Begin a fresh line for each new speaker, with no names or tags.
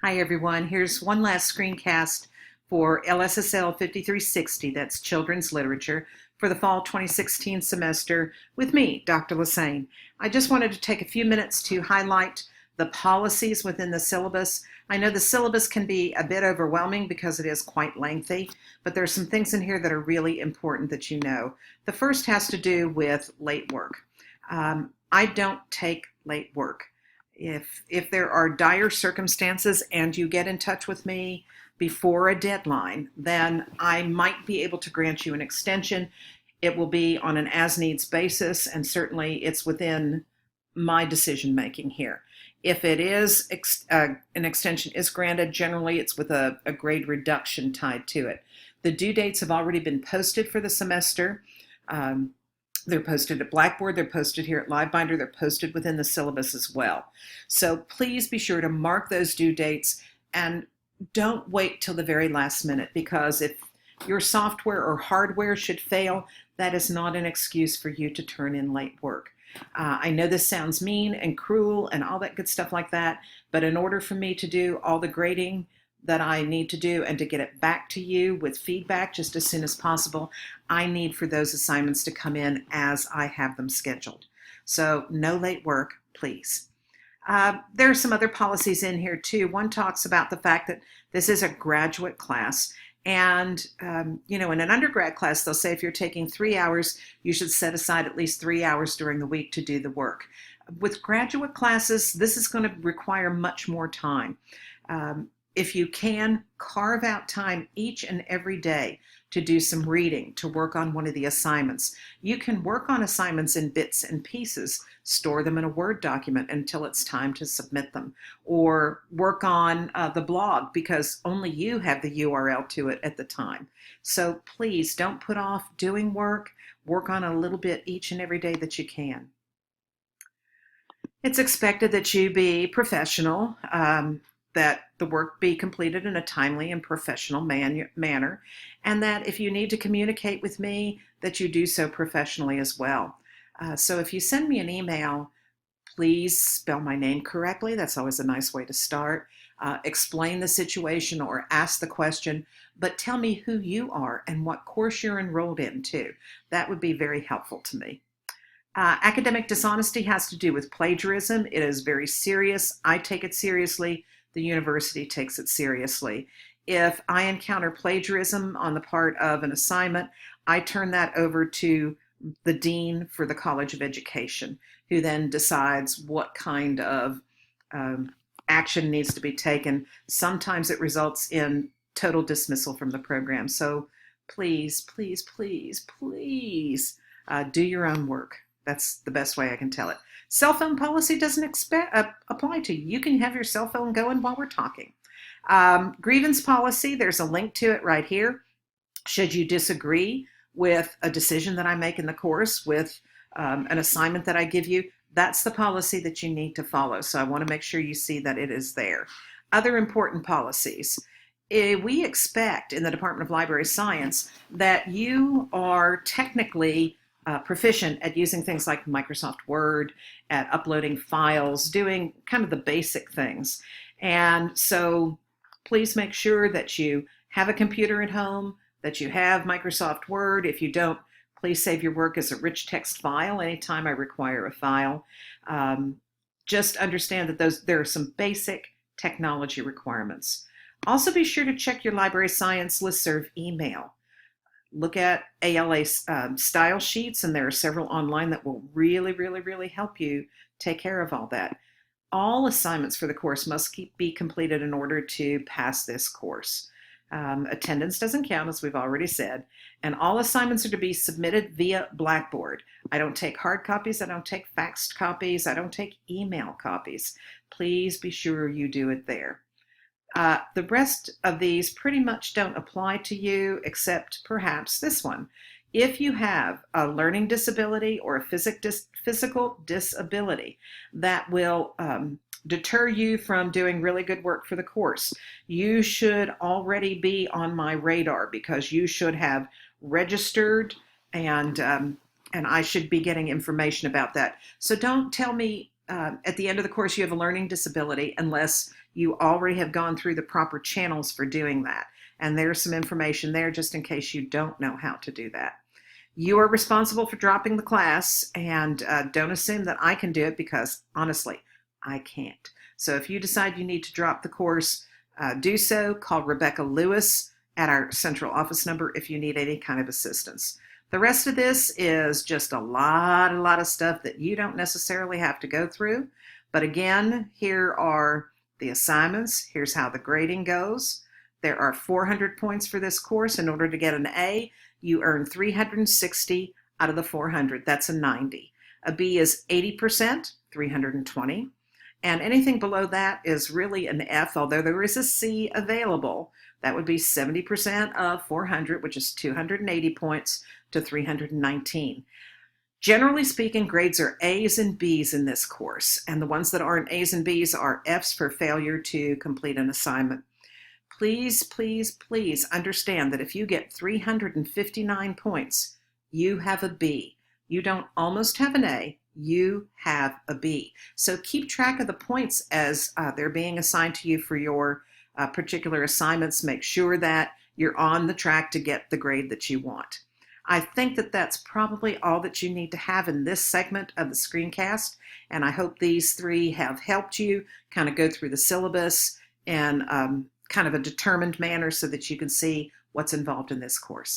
Hi everyone, here's one last screencast for LSSL 5360, that's Children's Literature, for the fall 2016 semester with me, Dr. Lassane. I just wanted to take a few minutes to highlight the policies within the syllabus. I know the syllabus can be a bit overwhelming because it is quite lengthy, but there's some things in here that are really important that you know. The first has to do with late work. I don't take late work. If there are dire circumstances and you get in touch with me before a deadline, then I might be able to grant you an extension. It will be on an as-needs basis, and certainly it's within my decision making here. If it is an extension is granted, generally it's with a grade reduction tied to it. The due dates have already been posted for the semester. They're posted at Blackboard, they're posted here at LiveBinder, they're posted within the syllabus as well. So please be sure to mark those due dates and don't wait till the very last minute, because if your software or hardware should fail, that is not an excuse for you to turn in late work. I know this sounds mean and cruel and all that good stuff like that, but in order for me to do all the grading that I need to do and to get it back to you with feedback just as soon as possible, I need for those assignments to come in as I have them scheduled. So no late work, please. There are some other policies in here too. One talks about the fact that this is a graduate class. And, in an undergrad class, they'll say if you're taking 3 hours, you should set aside at least 3 hours during the week to do the work. With graduate classes, this is going to require much more time. If you can, carve out time each and every day to do some reading, to work on one of the assignments. You can work on assignments in bits and pieces, store them in a Word document until it's time to submit them, or work on the blog because only you have the URL to it at the time. So please don't put off doing work. Work on a little bit each and every day that you can. It's expected that you be professional, that the work be completed in a timely and professional manner, and that if you need to communicate with me, that you do so professionally as well. So if you send me an email, please spell my name correctly. That's always a nice way to start. Explain the situation or ask the question, but tell me who you are and what course you're enrolled in too. That would be very helpful to me. Academic dishonesty has to do with plagiarism. It is very serious. I take it seriously. The university takes it seriously. If I encounter plagiarism on the part of an assignment, I turn that over to the dean for the College of Education, who then decides what kind of action needs to be taken. Sometimes it results in total dismissal from the program. So please, please, please, please do your own work. That's the best way I can tell it. Cell phone policy doesn't apply to you. You can have your cell phone going while we're talking. Grievance policy, there's a link to it right here. Should you disagree with a decision that I make in the course, with an assignment that I give you, that's the policy that you need to follow. So I want to make sure you see that it is there. Other important policies. We expect in the Department of Library Science that you are technically proficient at using things like Microsoft Word, at uploading files, doing kind of the basic things. And so please make sure that you have a computer at home, that you have Microsoft Word. If you don't, please save your work as a rich text file anytime I require a file. Just understand that there are some basic technology requirements. Also be sure to check your Library Science listserv email. Look at ALA style sheets, and there are several online that will really, really, really help you take care of all that. All assignments for the course must be completed in order to pass this course. Attendance doesn't count, as we've already said, and all assignments are to be submitted via Blackboard. I don't take hard copies, I don't take faxed copies, I don't take email copies. Please be sure you do it there. The rest of these pretty much don't apply to you, except perhaps this one. If you have a learning disability or a physical disability that will deter you from doing really good work for the course, you should already be on my radar, because you should have registered, and I should be getting information about that. So don't tell me at the end of the course you have a learning disability unless you already have gone through the proper channels for doing that. And there's some information there just in case you don't know how to do that. You are responsible for dropping the class, and don't assume that I can do it, because honestly, I can't. So if you decide you need to drop the course, do so. Call Rebecca Lewis at our central office number if you need any kind of assistance. The rest of this is just a lot of stuff that you don't necessarily have to go through. But again, here are the assignments. Here's how the grading goes. There are 400 points for this course. In order to get an A, you earn 360 out of the 400. That's a 90. A B is 80%, 320. And anything below that is really an F, although there is a C available. That would be 70% of 400, which is 280 points to 319. Generally speaking, grades are A's and B's in this course, and the ones that aren't A's and B's are F's for failure to complete an assignment. Please, please, please understand that if you get 359 points, you have a B. You don't almost have an A, you have a B. So keep track of the points as they're being assigned to you for your particular assignments. Make sure that you're on the track to get the grade that you want. I think that that's probably all that you need to have in this segment of the screencast, and I hope these three have helped you kind of go through the syllabus in kind of a determined manner so that you can see what's involved in this course.